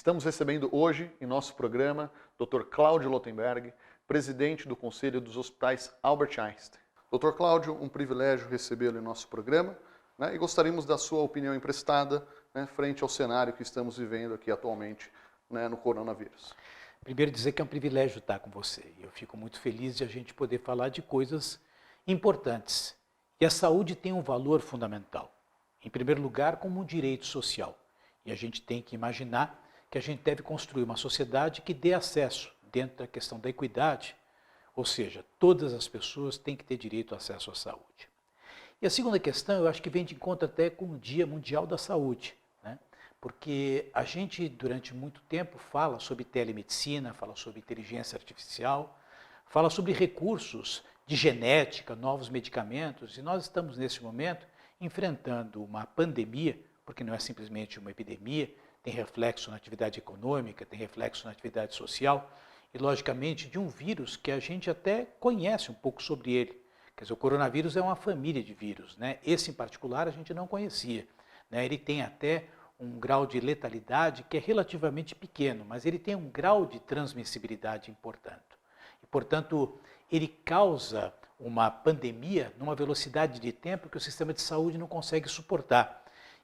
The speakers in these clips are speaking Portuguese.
Estamos recebendo hoje, em nosso programa, Dr. Cláudio Lotenberg, presidente do Conselho dos Hospitais Albert Einstein. Dr. Cláudio, um privilégio recebê-lo em nosso programa, e gostaríamos da sua opinião emprestada, frente ao cenário que estamos vivendo aqui atualmente, no coronavírus. Primeiro dizer que é um privilégio estar com você. Eu fico muito feliz de a gente poder falar de coisas importantes. E a saúde tem um valor fundamental. Em primeiro lugar, como um direito social. E a gente tem que imaginar que a gente deve construir uma sociedade que dê acesso, dentro da questão da equidade, ou seja, todas as pessoas têm que ter direito ao acesso à saúde. E a segunda questão, eu acho que vem de encontro até com o Dia Mundial da Saúde, porque a gente, durante muito tempo, fala sobre telemedicina, fala sobre inteligência artificial, fala sobre recursos de genética, novos medicamentos, e nós estamos, nesse momento, enfrentando uma pandemia, porque não é simplesmente uma epidemia, tem reflexo na atividade econômica, tem reflexo na atividade social, e, logicamente, de um vírus que a gente até conhece um pouco sobre ele. Quer dizer, o coronavírus é uma família de vírus, Esse, em particular, a gente não conhecia, Ele tem até um grau de letalidade que é relativamente pequeno, mas ele tem um grau de transmissibilidade importante. E, portanto, ele causa uma pandemia numa velocidade de tempo que o sistema de saúde não consegue suportar.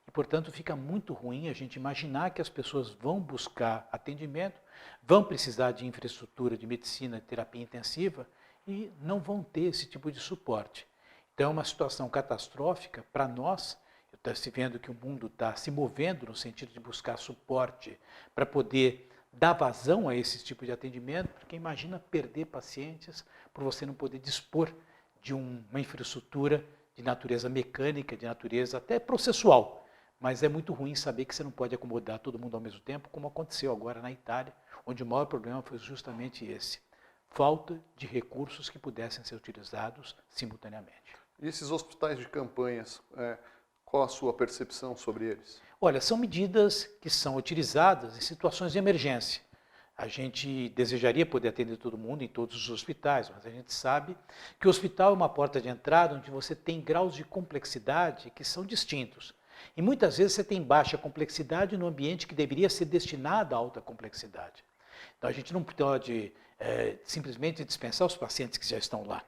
E, portanto, fica muito ruim a gente imaginar que as pessoas vão buscar atendimento, vão precisar de infraestrutura de medicina, de terapia intensiva e não vão ter esse tipo de suporte. Então, é uma situação catastrófica para nós. Está se vendo que o mundo está se movendo no sentido de buscar suporte para poder dar vazão a esse tipo de atendimento, porque imagina perder pacientes por você não poder dispor de uma infraestrutura de natureza mecânica, de natureza até processual. Mas é muito ruim saber que você não pode acomodar todo mundo ao mesmo tempo, como aconteceu agora na Itália, onde o maior problema foi justamente esse: falta de recursos que pudessem ser utilizados simultaneamente. E esses hospitais de campanhas, qual a sua percepção sobre eles? Olha, são medidas que são utilizadas em situações de emergência. A gente desejaria poder atender todo mundo em todos os hospitais, mas a gente sabe que o hospital é uma porta de entrada onde você tem graus de complexidade que são distintos. E muitas vezes você tem baixa complexidade no ambiente que deveria ser destinado à alta complexidade. Então a gente não pode simplesmente dispensar os pacientes que já estão lá.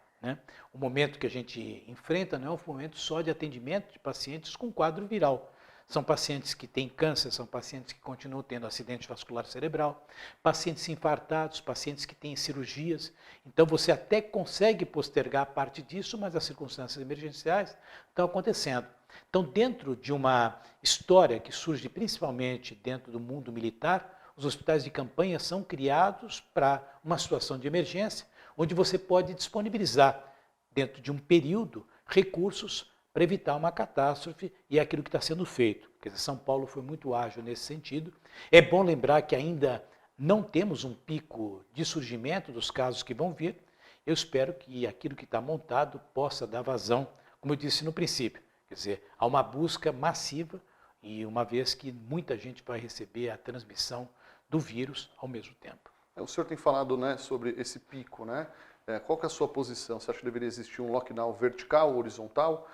O momento que a gente enfrenta não é um momento só de atendimento de pacientes com quadro viral. São pacientes que têm câncer, são pacientes que continuam tendo acidente vascular cerebral, pacientes infartados, pacientes que têm cirurgias. Então você até consegue postergar parte disso, mas as circunstâncias emergenciais estão acontecendo. Então, dentro de uma história que surge principalmente dentro do mundo militar, os hospitais de campanha são criados para uma situação de emergência, onde você pode disponibilizar, dentro de um período, recursos para evitar uma catástrofe, e é aquilo que está sendo feito. Quer dizer, São Paulo foi muito ágil nesse sentido. É bom lembrar que ainda não temos um pico de surgimento dos casos que vão vir. Eu espero que aquilo que está montado possa dar vazão, como eu disse no princípio. Quer dizer, há uma busca massiva, e uma vez que muita gente vai receber a transmissão do vírus ao mesmo tempo. O senhor tem falado sobre esse pico, qual que é a sua posição? Você acha que deveria existir um lockdown vertical ou horizontal?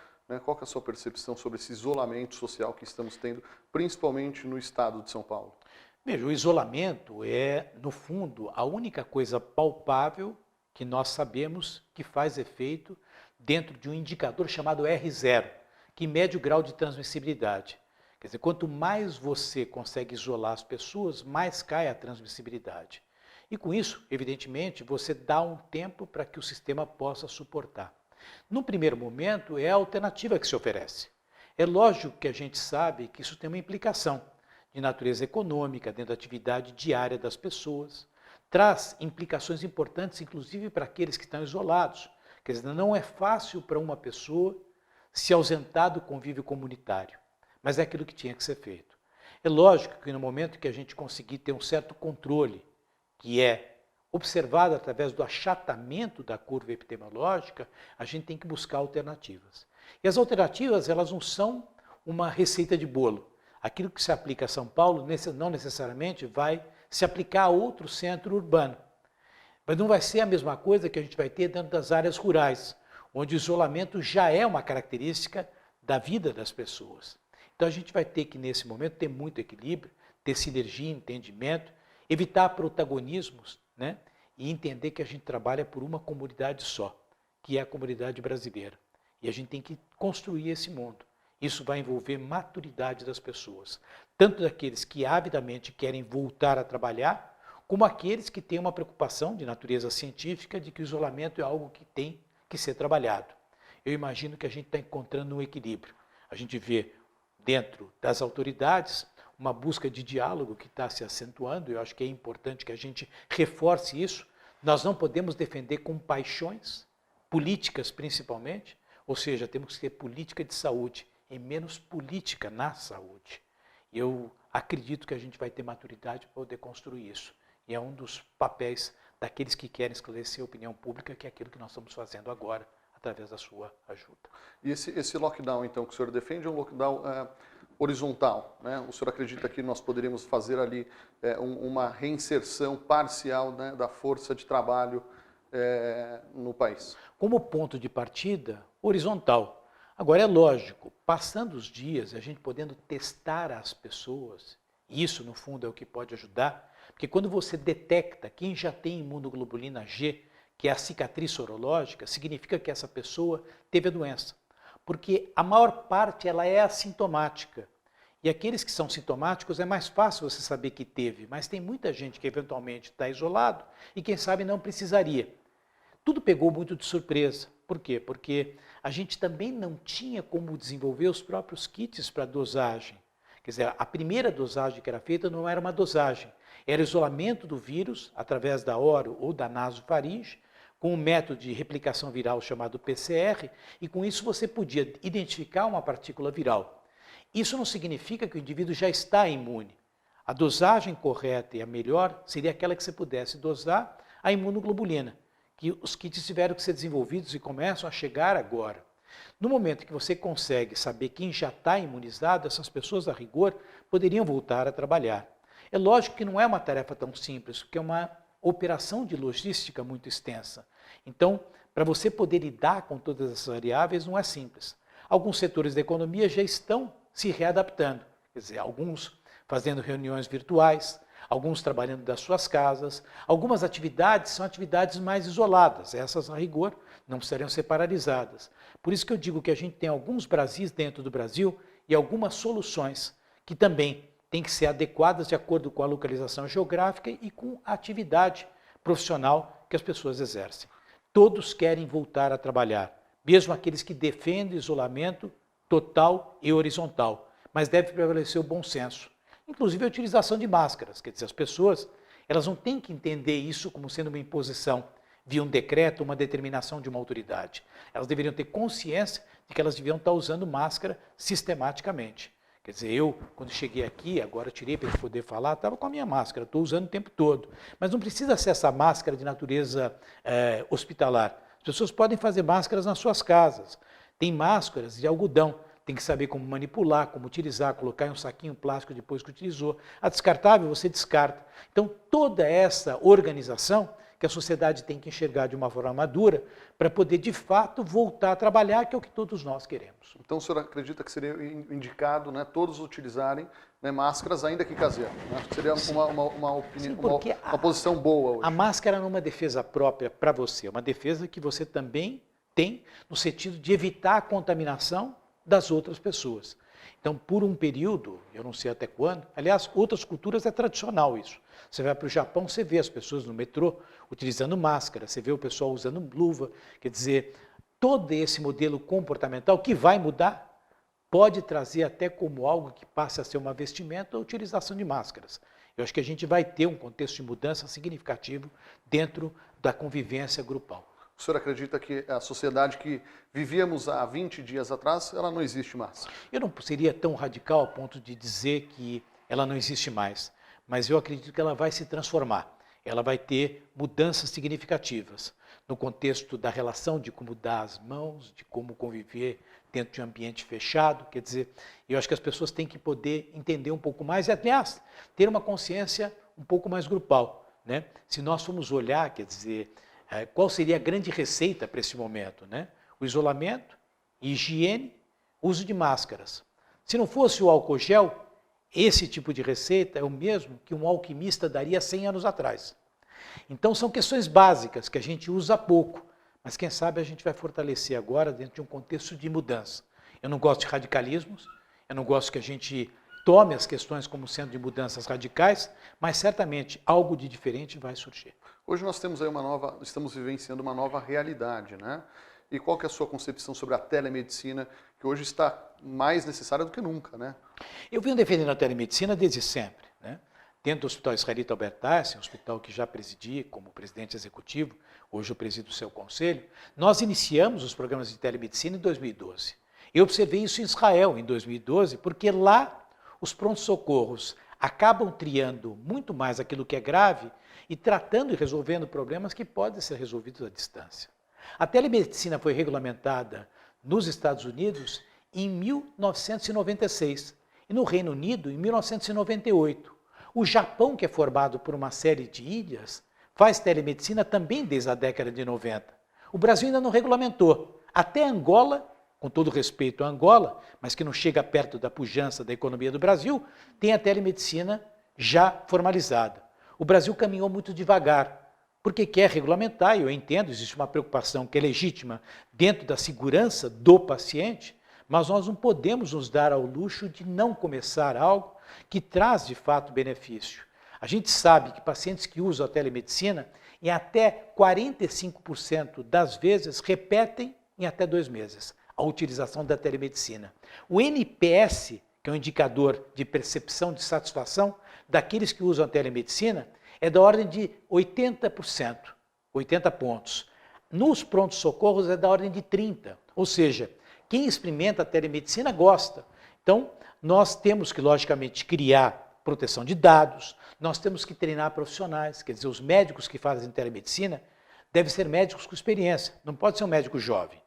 Qual que é a sua percepção sobre esse isolamento social que estamos tendo, principalmente no estado de São Paulo? Veja, o isolamento é, no fundo, a única coisa palpável que nós sabemos que faz efeito dentro de um indicador chamado R0, que mede o grau de transmissibilidade. Quer dizer, quanto mais você consegue isolar as pessoas, mais cai a transmissibilidade. E com isso, evidentemente, você dá um tempo para que o sistema possa suportar. No primeiro momento, é a alternativa que se oferece. É lógico que a gente sabe que isso tem uma implicação de natureza econômica, dentro da atividade diária das pessoas, traz implicações importantes, inclusive para aqueles que estão isolados. Quer dizer, não é fácil para uma pessoa se ausentar do convívio comunitário, mas é aquilo que tinha que ser feito. É lógico que no momento que a gente conseguir ter um certo controle, que é observado através do achatamento da curva epidemiológica, a gente tem que buscar alternativas. E as alternativas, elas não são uma receita de bolo. Aquilo que se aplica a São Paulo não necessariamente vai se aplicar a outro centro urbano. Mas não vai ser a mesma coisa que a gente vai ter dentro das áreas rurais, onde o isolamento já é uma característica da vida das pessoas. Então a gente vai ter que, nesse momento, ter muito equilíbrio, ter sinergia, entendimento, evitar protagonismos, né? E entender que a gente trabalha por uma comunidade só, que é a comunidade brasileira. E a gente tem que construir esse mundo. Isso vai envolver maturidade das pessoas, tanto daqueles que avidamente querem voltar a trabalhar, como aqueles que têm uma preocupação de natureza científica de que o isolamento é algo que tem que ser trabalhado. Eu imagino que a gente está encontrando um equilíbrio. A gente vê dentro das autoridades uma busca de diálogo que está se acentuando, eu acho que é importante que a gente reforce isso. Nós não podemos defender com paixões, políticas principalmente, ou seja, temos que ter política de saúde e menos política na saúde. Eu acredito que a gente vai ter maturidade para poder construir isso. E é um dos papéis daqueles que querem esclarecer a opinião pública, que é aquilo que nós estamos fazendo agora, através da sua ajuda. E esse lockdown, então, que o senhor defende, é um lockdown horizontal, né? O senhor acredita que nós poderíamos fazer ali uma reinserção parcial, né, da força de trabalho no país? Como ponto de partida, horizontal. Agora, é lógico, passando os dias, a gente podendo testar as pessoas, isso, no fundo, é o que pode ajudar, porque quando você detecta quem já tem imunoglobulina G, que é a cicatriz sorológica, significa que essa pessoa teve a doença. Porque a maior parte ela é assintomática. E aqueles que são sintomáticos é mais fácil você saber que teve, mas tem muita gente que eventualmente está isolado e quem sabe não precisaria. Tudo pegou muito de surpresa. Por quê? Porque a gente também não tinha como desenvolver os próprios kits para dosagem. Quer dizer, a primeira dosagem que era feita não era uma dosagem, era o isolamento do vírus através da oro ou da nasofaringe, com um método de replicação viral chamado PCR, e com isso você podia identificar uma partícula viral. Isso não significa que o indivíduo já está imune. A dosagem correta e a melhor seria aquela que você pudesse dosar a imunoglobulina, que os kits tiveram que ser desenvolvidos e começam a chegar agora. No momento que você consegue saber quem já está imunizado, essas pessoas, a rigor, poderiam voltar a trabalhar. É lógico que não é uma tarefa tão simples, porque é uma operação de logística muito extensa. Então, para você poder lidar com todas essas variáveis, não é simples. Alguns setores da economia já estão se readaptando, quer dizer, alguns fazendo reuniões virtuais, alguns trabalhando das suas casas, algumas atividades são atividades mais isoladas, essas, a rigor, não precisariam ser paralisadas. Por isso que eu digo que a gente tem alguns Brasis dentro do Brasil e algumas soluções que também têm que ser adequadas de acordo com a localização geográfica e com a atividade profissional que as pessoas exercem. Todos querem voltar a trabalhar, mesmo aqueles que defendem o isolamento total e horizontal, mas deve prevalecer o bom senso. Inclusive a utilização de máscaras, quer dizer, as pessoas elas não têm que entender isso como sendo uma imposição via um decreto, uma determinação de uma autoridade. Elas deveriam ter consciência de que elas deviam estar usando máscara sistematicamente. Quer dizer, eu, quando cheguei aqui, agora tirei para poder falar, estava com a minha máscara, estou usando o tempo todo. Mas não precisa ser essa máscara de natureza hospitalar. As pessoas podem fazer máscaras nas suas casas. Tem máscaras de algodão. Tem que saber como manipular, como utilizar, colocar em um saquinho plástico depois que utilizou. A descartável você descarta. Então, toda essa organização que a sociedade tem que enxergar de uma forma madura para poder, de fato, voltar a trabalhar, que é o que todos nós queremos. Então, o senhor acredita que seria indicado, né, todos utilizarem, né, máscaras, ainda que caseiras? Né? Seria uma posição boa hoje. A máscara não é uma defesa própria para você, é uma defesa que você também tem no sentido de evitar a contaminação das outras pessoas. Então, por um período, eu não sei até quando, aliás, outras culturas é tradicional isso. Você vai para o Japão, você vê as pessoas no metrô utilizando máscara, você vê o pessoal usando luva, quer dizer, todo esse modelo comportamental que vai mudar, pode trazer até como algo que passe a ser uma vestimenta a utilização de máscaras. Eu acho que a gente vai ter um contexto de mudança significativo dentro da convivência grupal. O senhor acredita que a sociedade que vivíamos há 20 dias atrás, ela não existe mais? Eu não seria tão radical a ponto de dizer que ela não existe mais, mas eu acredito que ela vai se transformar. Ela vai ter mudanças significativas no contexto da relação de como dar as mãos, de como conviver dentro de um ambiente fechado. Quer dizer, eu acho que as pessoas têm que poder entender um pouco mais e, aliás, ter uma consciência um pouco mais grupal, né? Se nós formos olhar, quer dizer, qual seria a grande receita para esse momento, né? O isolamento, higiene, uso de máscaras. Se não fosse o álcool gel, Esse tipo de receita é o mesmo que um alquimista daria 100 anos atrás. Então são questões básicas que a gente usa pouco, mas quem sabe a gente vai fortalecer agora dentro de um contexto de mudança. Eu não gosto de radicalismos, eu não gosto que a gente tome as questões como sendo de mudanças radicais, mas certamente algo de diferente vai surgir. Hoje nós temos aí estamos vivenciando uma nova realidade, né? E qual que é a sua concepção sobre a telemedicina, que hoje está mais necessária do que nunca, né? Eu venho defendendo a telemedicina desde sempre, né? Dentro do Hospital Israelita Albert Einstein, um hospital que já presidi como presidente executivo, hoje eu presido o seu conselho, nós iniciamos os programas de telemedicina em 2012. Eu observei isso em Israel em 2012, porque lá os prontos-socorros acabam triando muito mais aquilo que é grave e tratando e resolvendo problemas que podem ser resolvidos à distância. A telemedicina foi regulamentada nos Estados Unidos em 1996 e no Reino Unido em 1998. O Japão, que é formado por uma série de ilhas, faz telemedicina também desde a década de 90. O Brasil ainda não regulamentou. Até Angola, com todo respeito a Angola, mas que não chega perto da pujança da economia do Brasil, tem a telemedicina já formalizada. O Brasil caminhou muito devagar, porque quer regulamentar, e eu entendo, existe uma preocupação que é legítima dentro da segurança do paciente, mas nós não podemos nos dar ao luxo de não começar algo que traz de fato benefício. A gente sabe que pacientes que usam a telemedicina, em até 45% das vezes, repetem em até 2 meses a utilização da telemedicina. O NPS, que é um indicador de percepção de satisfação daqueles que usam a telemedicina, é da ordem de 80%, 80 pontos. Nos prontos-socorros é da ordem de 30%, ou seja, quem experimenta a telemedicina gosta. Então, nós temos que, logicamente, criar proteção de dados, nós temos que treinar profissionais, quer dizer, os médicos que fazem telemedicina devem ser médicos com experiência, não pode ser um médico jovem.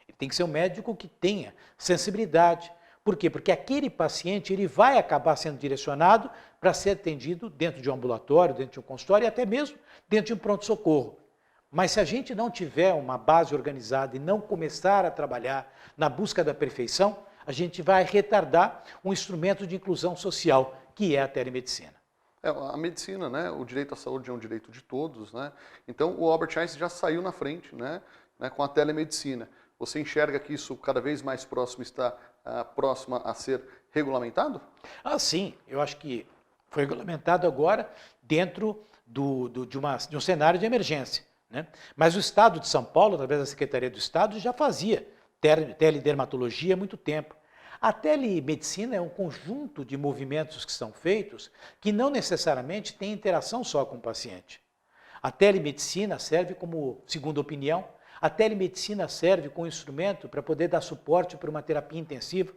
Ele tem que ser um médico que tenha sensibilidade. Por quê? Porque aquele paciente ele vai acabar sendo direcionado para ser atendido dentro de um ambulatório, dentro de um consultório e até mesmo dentro de um pronto-socorro. Mas se a gente não tiver uma base organizada e não começar a trabalhar na busca da perfeição, a gente vai retardar um instrumento de inclusão social, que é a telemedicina. A medicina, né, o direito à saúde é um direito de todos, né? Então o Albert Einstein já saiu na frente, né, com a telemedicina. Você enxerga que isso cada vez mais próximo está próxima a ser regulamentado? Sim, eu acho que foi regulamentado agora dentro de um cenário de emergência, né? Mas o Estado de São Paulo, através da Secretaria do Estado, já fazia teledermatologia há muito tempo. A telemedicina é um conjunto de movimentos que são feitos que não necessariamente têm interação só com o paciente. A telemedicina serve como segunda opinião, a telemedicina serve como instrumento para poder dar suporte para uma terapia intensiva.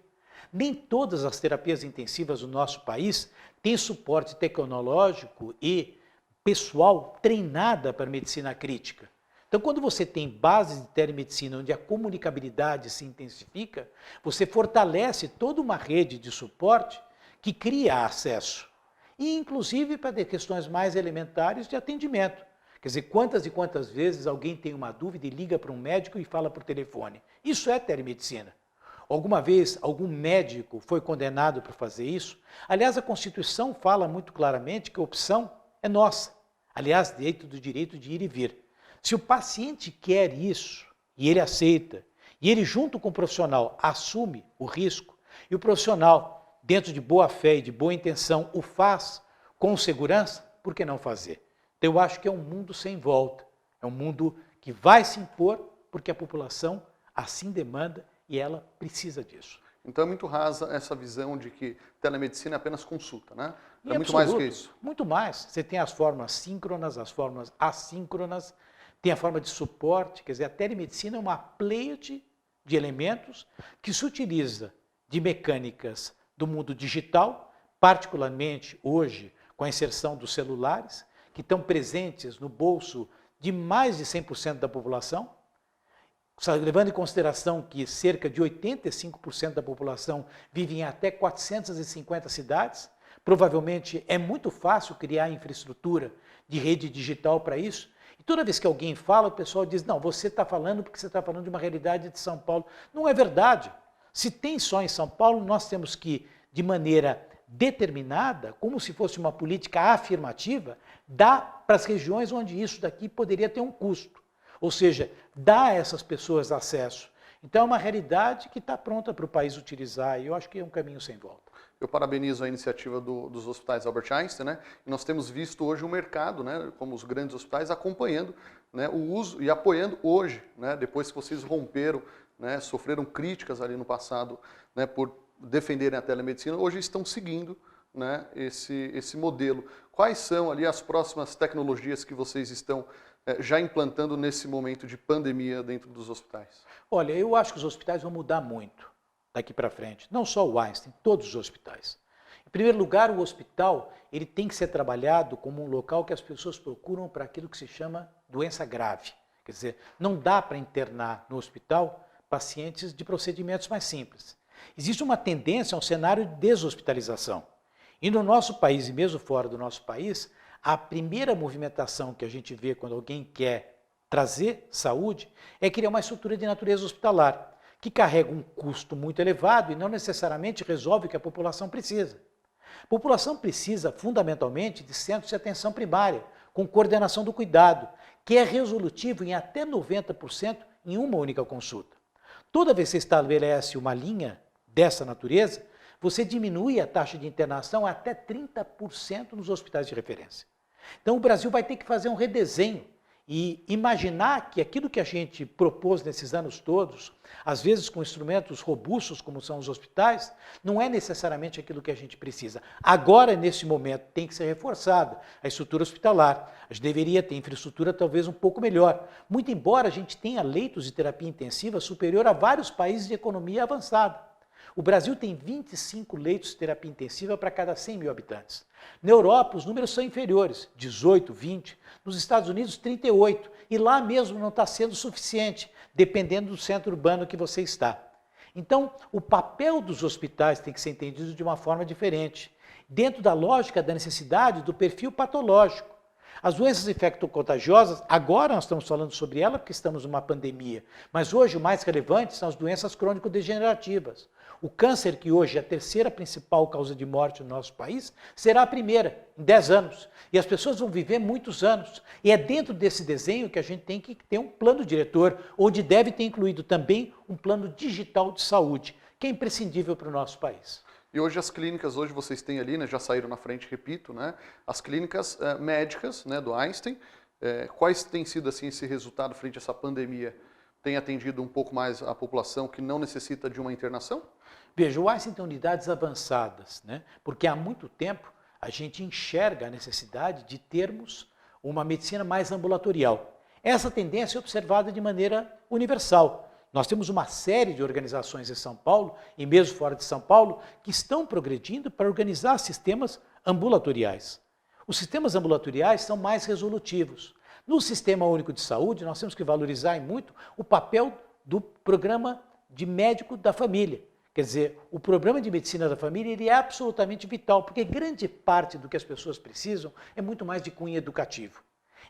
Nem todas as terapias intensivas do nosso país têm suporte tecnológico e pessoal treinada para medicina crítica. Então, quando você tem bases de telemedicina onde a comunicabilidade se intensifica, você fortalece toda uma rede de suporte que cria acesso. E, inclusive, para questões mais elementares de atendimento. Quer dizer, quantas e quantas vezes alguém tem uma dúvida e liga para um médico e fala por telefone. Isso é telemedicina. Alguma vez algum médico foi condenado por fazer isso? Aliás, a Constituição fala muito claramente que a opção é nossa. Aliás, dentro do direito de ir e vir. Se o paciente quer isso, e ele aceita, e ele junto com o profissional assume o risco, e o profissional, dentro de boa fé e de boa intenção, o faz com segurança, por que não fazer? Então eu acho que é um mundo sem volta, é um mundo que vai se impor porque a população assim demanda e ela precisa disso. Então é muito rasa essa visão de que telemedicina é apenas consulta, né? É muito absoluto, mais do que isso. Muito mais. Você tem as formas síncronas, as formas assíncronas, tem a forma de suporte, quer dizer, a telemedicina é uma pleiade de elementos que se utiliza de mecânicas do mundo digital, particularmente hoje com a inserção dos celulares, que estão presentes no bolso de mais de 100% da população, levando em consideração que cerca de 85% da população vive em até 450 cidades, provavelmente é muito fácil criar infraestrutura de rede digital para isso. E toda vez que alguém fala, o pessoal diz, não, você está falando porque você está falando de uma realidade de São Paulo. Não é verdade. Se tem só em São Paulo, nós temos que, de maneira determinada, como se fosse uma política afirmativa, dá para as regiões onde isso daqui poderia ter um custo. Ou seja, dá a essas pessoas acesso. Então é uma realidade que está pronta para o país utilizar e eu acho que é um caminho sem volta. Eu parabenizo a iniciativa dos hospitais Albert Einstein, né? E nós temos visto hoje o mercado, né, como os grandes hospitais, acompanhando, né, o uso e apoiando hoje, né, depois que vocês romperam, né, sofreram críticas ali no passado, né, por defenderem a telemedicina, hoje estão seguindo, né, esse modelo. Quais são ali as próximas tecnologias que vocês estão já implantando nesse momento de pandemia dentro dos hospitais? Olha, eu acho que os hospitais vão mudar muito daqui para frente, não só o Einstein, todos os hospitais. Em primeiro lugar, o hospital ele tem que ser trabalhado como um local que as pessoas procuram para aquilo que se chama doença grave. Quer dizer, não dá para internar no hospital pacientes de procedimentos mais simples. Existe uma tendência a um cenário de deshospitalização. E no nosso país, e mesmo fora do nosso país, a primeira movimentação que a gente vê quando alguém quer trazer saúde é criar uma estrutura de natureza hospitalar, que carrega um custo muito elevado e não necessariamente resolve o que a população precisa. A população precisa, fundamentalmente, de centros de atenção primária, com coordenação do cuidado, que é resolutivo em até 90% em uma única consulta. Toda vez que você estabelece uma linha dessa natureza, você diminui a taxa de internação até 30% nos hospitais de referência. Então o Brasil vai ter que fazer um redesenho e imaginar que aquilo que a gente propôs nesses anos todos, às vezes com instrumentos robustos como são os hospitais, não é necessariamente aquilo que a gente precisa. Agora, nesse momento, tem que ser reforçada a estrutura hospitalar. A gente deveria ter infraestrutura talvez um pouco melhor. Muito embora a gente tenha leitos de terapia intensiva superior a vários países de economia avançada. O Brasil tem 25 leitos de terapia intensiva para cada 100 mil habitantes. Na Europa, os números são inferiores, 18, 20. Nos Estados Unidos, 38. E lá mesmo não está sendo suficiente, dependendo do centro urbano que você está. Então, o papel dos hospitais tem que ser entendido de uma forma diferente, dentro da lógica da necessidade do perfil patológico. As doenças infectocontagiosas, agora nós estamos falando sobre ela porque estamos numa pandemia, mas hoje o mais relevante são as doenças crônico-degenerativas. O câncer, que hoje é a terceira principal causa de morte no nosso país, será a primeira, em 10 anos. E as pessoas vão viver muitos anos. E é dentro desse desenho que a gente tem que ter um plano diretor, onde deve ter incluído também um plano digital de saúde, que é imprescindível para o nosso país. E hoje as clínicas, hoje vocês têm ali, né, já saíram na frente, repito, né, as clínicas médicas, né, do Einstein. Quais tem sido assim, esse resultado frente a essa pandemia? Tem atendido um pouco mais a população que não necessita de uma internação? Veja, o Einstein tem unidades avançadas, né, porque há muito tempo a gente enxerga a necessidade de termos uma medicina mais ambulatorial. Essa tendência é observada de maneira universal. Nós temos uma série de organizações em São Paulo, e mesmo fora de São Paulo, que estão progredindo para organizar sistemas ambulatoriais. Os sistemas ambulatoriais são mais resolutivos. No Sistema Único de Saúde, nós temos que valorizar muito o papel do programa de médico da família. Quer dizer, o programa de medicina da família ele é absolutamente vital, porque grande parte do que as pessoas precisam é muito mais de cunho educativo.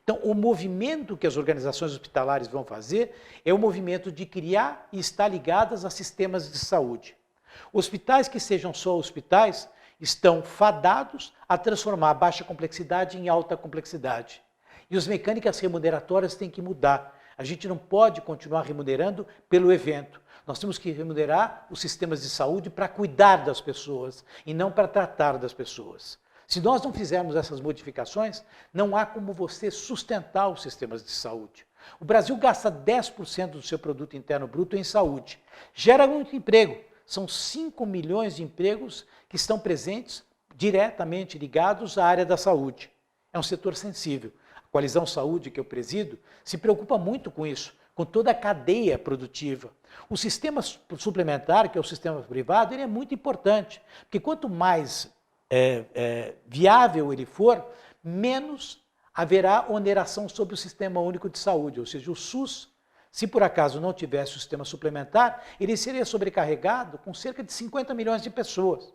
Então, o movimento que as organizações hospitalares vão fazer é o movimento de criar e estar ligadas a sistemas de saúde. Hospitais que sejam só hospitais estão fadados a transformar a baixa complexidade em alta complexidade. E as mecânicas remuneratórias têm que mudar. A gente não pode continuar remunerando pelo evento. Nós temos que remunerar os sistemas de saúde para cuidar das pessoas e não para tratar das pessoas. Se nós não fizermos essas modificações, não há como você sustentar os sistemas de saúde. O Brasil gasta 10% do seu produto interno bruto em saúde. Gera muito emprego. São 5 milhões de empregos que estão presentes, diretamente ligados à área da saúde. É um setor sensível. A Coalizão Saúde, que eu presido, se preocupa muito com isso, com toda a cadeia produtiva. O sistema suplementar, que é o sistema privado, ele é muito importante, porque quanto mais viável ele for, menos haverá oneração sobre o Sistema Único de Saúde, ou seja, o SUS, se por acaso não tivesse o sistema suplementar, ele seria sobrecarregado com cerca de 50 milhões de pessoas.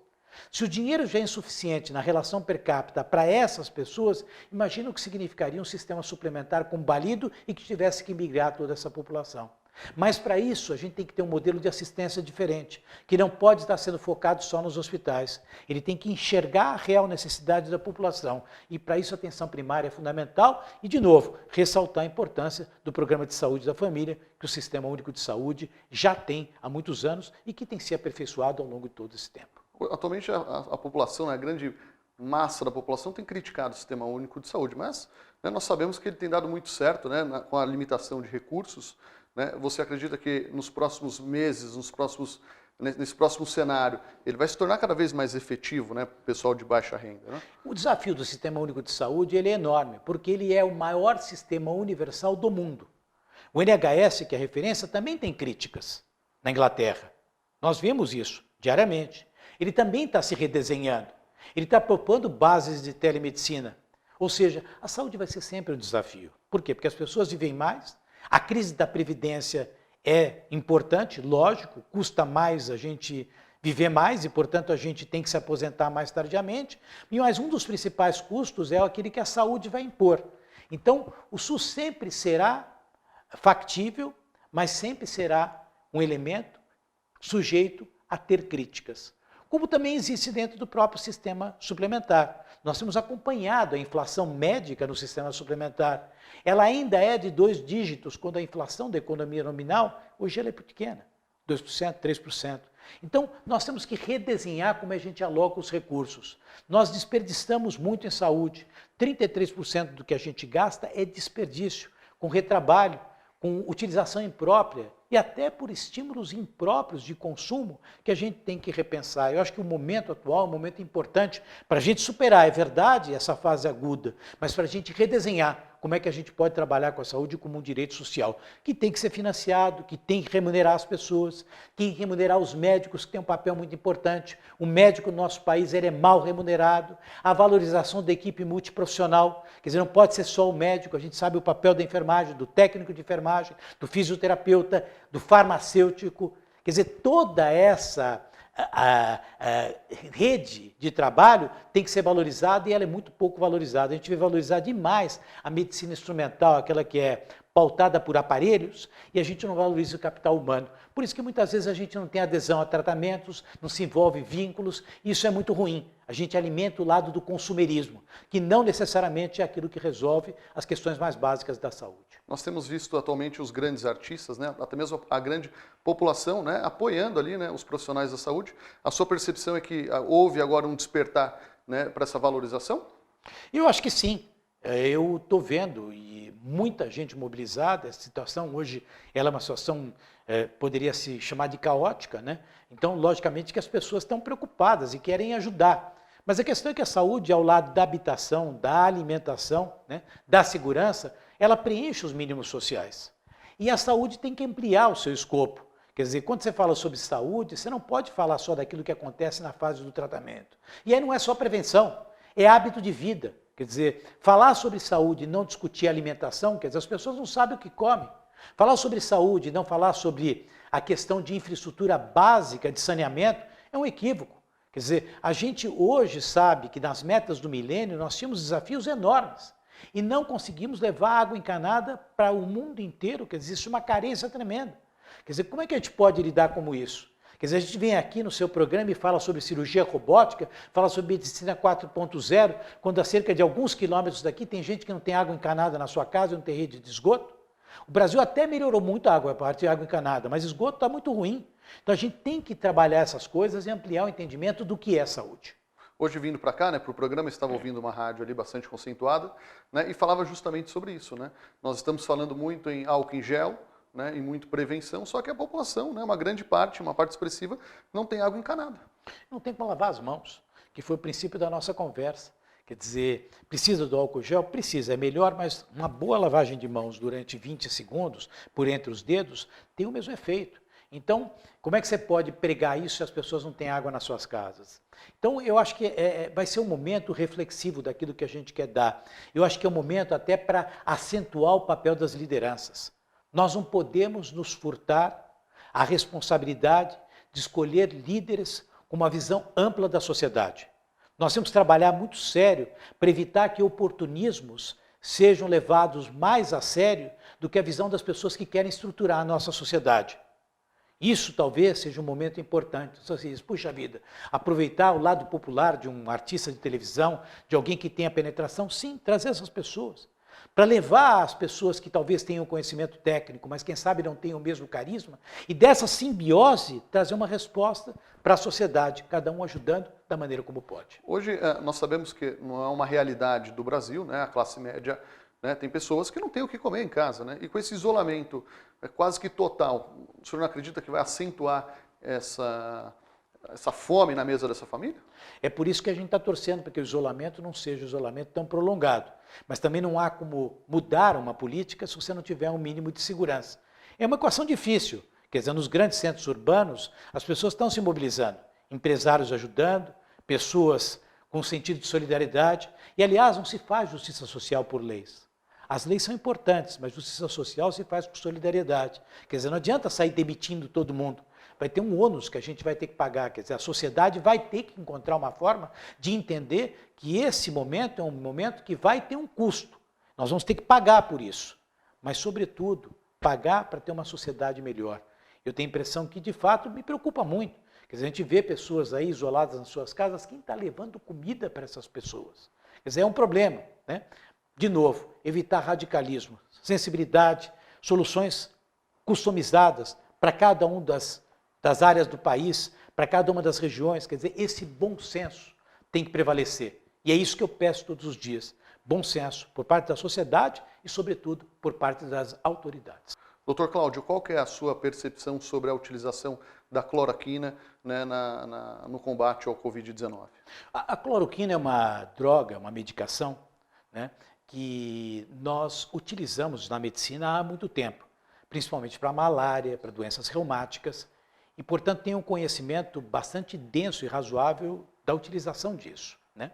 Se o dinheiro já é insuficiente na relação per capita para essas pessoas, imagina o que significaria um sistema suplementar combalido e que tivesse que migrar toda essa população. Mas para isso a gente tem que ter um modelo de assistência diferente, que não pode estar sendo focado só nos hospitais. Ele tem que enxergar a real necessidade da população e para isso a atenção primária é fundamental e, de novo, ressaltar a importância do Programa de Saúde da Família, que o Sistema Único de Saúde já tem há muitos anos e que tem se aperfeiçoado ao longo de todo esse tempo. Atualmente a população, né, a grande massa da população tem criticado o Sistema Único de Saúde, mas né, nós sabemos que ele tem dado muito certo, né, com a limitação de recursos. Né? Você acredita que nos próximos meses, nesse próximo cenário, ele vai se tornar cada vez mais efetivo, né, para o pessoal de baixa renda? Né? O desafio do Sistema Único de Saúde ele é enorme, porque ele é o maior sistema universal do mundo. O NHS, que é a referência, também tem críticas na Inglaterra. Nós vemos isso diariamente. Ele também está se redesenhando. Ele está propondo bases de telemedicina. Ou seja, a saúde vai ser sempre um desafio. Por quê? Porque as pessoas vivem mais, a crise da Previdência é importante, lógico, custa mais a gente viver mais e, portanto, a gente tem que se aposentar mais tardiamente, mas um dos principais custos é aquele que a saúde vai impor. Então, o SUS sempre será factível, mas sempre será um elemento sujeito a ter críticas. Como também existe dentro do próprio sistema suplementar. Nós temos acompanhado a inflação médica no sistema suplementar. Ela ainda é de 2 dígitos, quando a inflação da economia nominal, hoje ela é pequena, 2%, 3%. Então, nós temos que redesenhar como a gente aloca os recursos. Nós desperdiçamos muito em saúde. 33% do que a gente gasta é desperdício, com retrabalho, com utilização imprópria e até por estímulos impróprios de consumo que a gente tem que repensar. Eu acho que o momento atual é um momento importante para a gente superar, é verdade, essa fase aguda, mas para a gente redesenhar como é que a gente pode trabalhar com a saúde como um direito social, que tem que ser financiado, que tem que remunerar as pessoas, tem que remunerar os médicos, que tem um papel muito importante. O médico no nosso país ele é mal remunerado, a valorização da equipe multiprofissional, quer dizer, não pode ser só o médico, a gente sabe o papel da enfermagem, do técnico de enfermagem, do fisioterapeuta, do farmacêutico, quer dizer, toda essa a rede de trabalho tem que ser valorizada e ela é muito pouco valorizada. A gente vê valorizar demais a medicina instrumental, aquela que é pautada por aparelhos, e a gente não valoriza o capital humano. Por isso que muitas vezes a gente não tem adesão a tratamentos, não se envolve em vínculos, e isso é muito ruim. A gente alimenta o lado do consumerismo, que não necessariamente é aquilo que resolve as questões mais básicas da saúde. Nós temos visto atualmente os grandes artistas, né, até mesmo a grande população, né, apoiando ali, né, os profissionais da saúde. A sua percepção é que houve agora um despertar, né, para essa valorização? Eu acho que sim. Eu estou vendo e muita gente mobilizada. A situação hoje ela é uma situação, poderia se chamar de caótica, né? Então, logicamente que as pessoas estão preocupadas e querem ajudar. Mas a questão é que a saúde, ao lado da habitação, da alimentação, né, da segurança, ela preenche os mínimos sociais. E a saúde tem que ampliar o seu escopo. Quer dizer, quando você fala sobre saúde, você não pode falar só daquilo que acontece na fase do tratamento. E aí não é só prevenção, é hábito de vida. Quer dizer, falar sobre saúde e não discutir alimentação, quer dizer, as pessoas não sabem o que comem. Falar sobre saúde e não falar sobre a questão de infraestrutura básica de saneamento é um equívoco. Quer dizer, a gente hoje sabe que nas metas do milênio nós tínhamos desafios enormes e não conseguimos levar água encanada para o mundo inteiro, quer dizer, existe uma carência tremenda. Quer dizer, como é que a gente pode lidar com isso? Quer dizer, a gente vem aqui no seu programa e fala sobre cirurgia robótica, fala sobre medicina 4.0, quando a cerca de alguns quilômetros daqui tem gente que não tem água encanada na sua casa, não tem rede de esgoto. O Brasil até melhorou muito a parte de água encanada, mas esgoto está muito ruim. Então a gente tem que trabalhar essas coisas e ampliar o entendimento do que é saúde. Hoje vindo para cá, né, para o programa, estava ouvindo uma rádio ali bastante conceituada, né, e falava justamente sobre isso, né? Nós estamos falando muito em álcool em gel, né, e muito prevenção, só que a população, né, uma grande parte, uma parte expressiva, não tem água encanada. Não tem como lavar as mãos, que foi o princípio da nossa conversa. Quer dizer, precisa do álcool gel? Precisa, é melhor, mas uma boa lavagem de mãos durante 20 segundos, por entre os dedos, tem o mesmo efeito. Então, como é que você pode pregar isso se as pessoas não têm água nas suas casas? Então, eu acho que vai ser um momento reflexivo daquilo que a gente quer dar. Eu acho que é um momento até para acentuar o papel das lideranças. Nós não podemos nos furtar a responsabilidade de escolher líderes com uma visão ampla da sociedade. Nós temos que trabalhar muito sério para evitar que oportunismos sejam levados mais a sério do que a visão das pessoas que querem estruturar a nossa sociedade. Isso talvez seja um momento importante. Você diz, puxa vida, aproveitar o lado popular de um artista de televisão, de alguém que tenha penetração, sim, trazer essas pessoas. Para levar as pessoas que talvez tenham conhecimento técnico, mas quem sabe não tenham o mesmo carisma, e dessa simbiose trazer uma resposta para a sociedade, cada um ajudando da maneira como pode. Hoje nós sabemos que não é uma realidade do Brasil, né? A classe média, né? Tem pessoas que não têm o que comer em casa, né? E com esse isolamento quase que total, o senhor não acredita que vai acentuar essa fome na mesa dessa família? É por isso que a gente está torcendo para que o isolamento não seja um isolamento tão prolongado. Mas também não há como mudar uma política se você não tiver um mínimo de segurança. É uma equação difícil. Quer dizer, nos grandes centros urbanos, as pessoas estão se mobilizando. Empresários ajudando, pessoas com sentido de solidariedade. E, aliás, não se faz justiça social por leis. As leis são importantes, mas justiça social se faz por solidariedade. Quer dizer, não adianta sair demitindo todo mundo. Vai ter um ônus que a gente vai ter que pagar. Quer dizer, a sociedade vai ter que encontrar uma forma de entender que esse momento é um momento que vai ter um custo. Nós vamos ter que pagar por isso. Mas, sobretudo, pagar para ter uma sociedade melhor. Eu tenho a impressão que, de fato, me preocupa muito. Quer dizer, a gente vê pessoas aí isoladas nas suas casas, quem está levando comida para essas pessoas? Quer dizer, é um problema, né? De novo, evitar radicalismo, sensibilidade, soluções customizadas para cada uma das áreas do país, para cada uma das regiões. Quer dizer, esse bom senso tem que prevalecer. E é isso que eu peço todos os dias. Bom senso por parte da sociedade e, sobretudo, por parte das autoridades. Doutor Cláudio, qual que é a sua percepção sobre a utilização da cloroquina, né, no combate ao Covid-19? A cloroquina é uma droga, uma medicação, né, que nós utilizamos na medicina há muito tempo, principalmente para malária, para doenças reumáticas, e, portanto, tem um conhecimento bastante denso e razoável da utilização disso, né?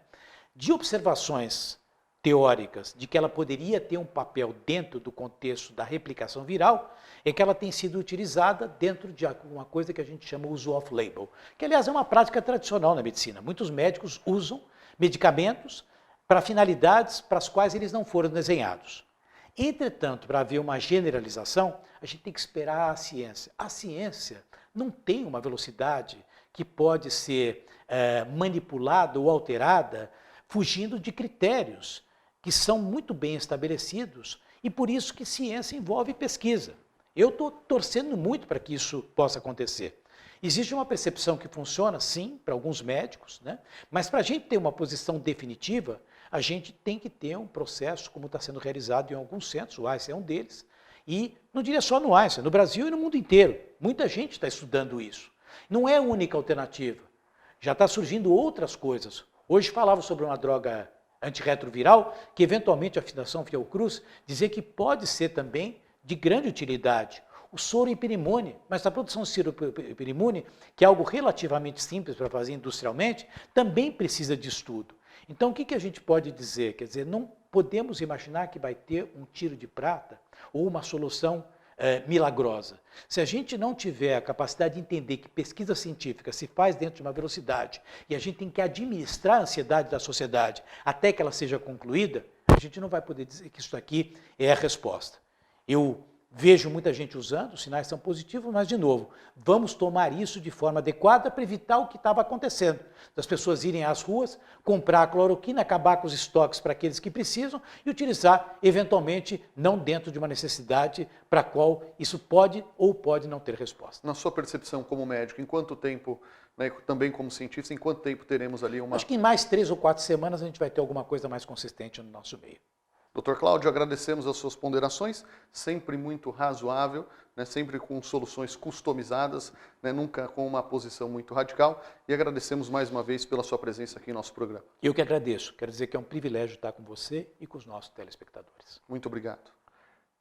De observações teóricas de que ela poderia ter um papel dentro do contexto da replicação viral, é que ela tem sido utilizada dentro de uma coisa que a gente chama uso off-label, que, aliás, é uma prática tradicional na medicina. Muitos médicos usam medicamentos para finalidades para as quais eles não foram desenhados. Entretanto, para haver uma generalização, a gente tem que esperar a ciência. A ciência não tem uma velocidade que pode ser manipulada ou alterada fugindo de critérios que são muito bem estabelecidos e por isso que ciência envolve pesquisa. Eu estou torcendo muito para que isso possa acontecer. Existe uma percepção que funciona, sim, para alguns médicos, né? Mas para a gente ter uma posição definitiva, a gente tem que ter um processo como está sendo realizado em alguns centros, o Einstein é um deles, e não diria só no Einstein, no Brasil e no mundo inteiro. Muita gente está estudando isso. Não é a única alternativa. Já está surgindo outras coisas. Hoje falava sobre uma droga antirretroviral, que eventualmente a Fundação Fiocruz dizia que pode ser também de grande utilidade. O soro hiperimune, mas a produção de soro hiperimune, que é algo relativamente simples para fazer industrialmente, também precisa de estudo. Então, o que a gente pode dizer? Quer dizer, não podemos imaginar que vai ter um tiro de prata ou uma solução milagrosa. Se a gente não tiver a capacidade de entender que pesquisa científica se faz dentro de uma velocidade e a gente tem que administrar a ansiedade da sociedade até que ela seja concluída, a gente não vai poder dizer que isso aqui é a resposta. Eu vejo muita gente usando, os sinais são positivos, mas, de novo, vamos tomar isso de forma adequada para evitar o que estava acontecendo. Das pessoas irem às ruas, comprar a cloroquina, acabar com os estoques para aqueles que precisam e utilizar, eventualmente, não dentro de uma necessidade para a qual isso pode ou pode não ter resposta. Na sua percepção como médico, em quanto tempo, né, também como cientista, em quanto tempo teremos ali uma... Acho que em mais 3 ou 4 semanas a gente vai ter alguma coisa mais consistente no nosso meio. Dr. Cláudio, agradecemos as suas ponderações, sempre muito razoável, né, sempre com soluções customizadas, né, nunca com uma posição muito radical, e agradecemos mais uma vez pela sua presença aqui em nosso programa. Eu que agradeço, quero dizer que é um privilégio estar com você e com os nossos telespectadores. Muito obrigado.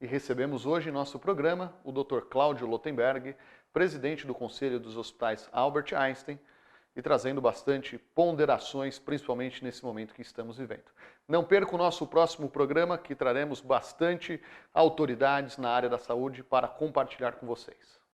E recebemos hoje em nosso programa o Dr. Cláudio Lotenberg, presidente do Conselho dos Hospitais Albert Einstein, e trazendo bastante ponderações, principalmente nesse momento que estamos vivendo. Não perca o nosso próximo programa, que traremos bastante autoridades na área da saúde para compartilhar com vocês.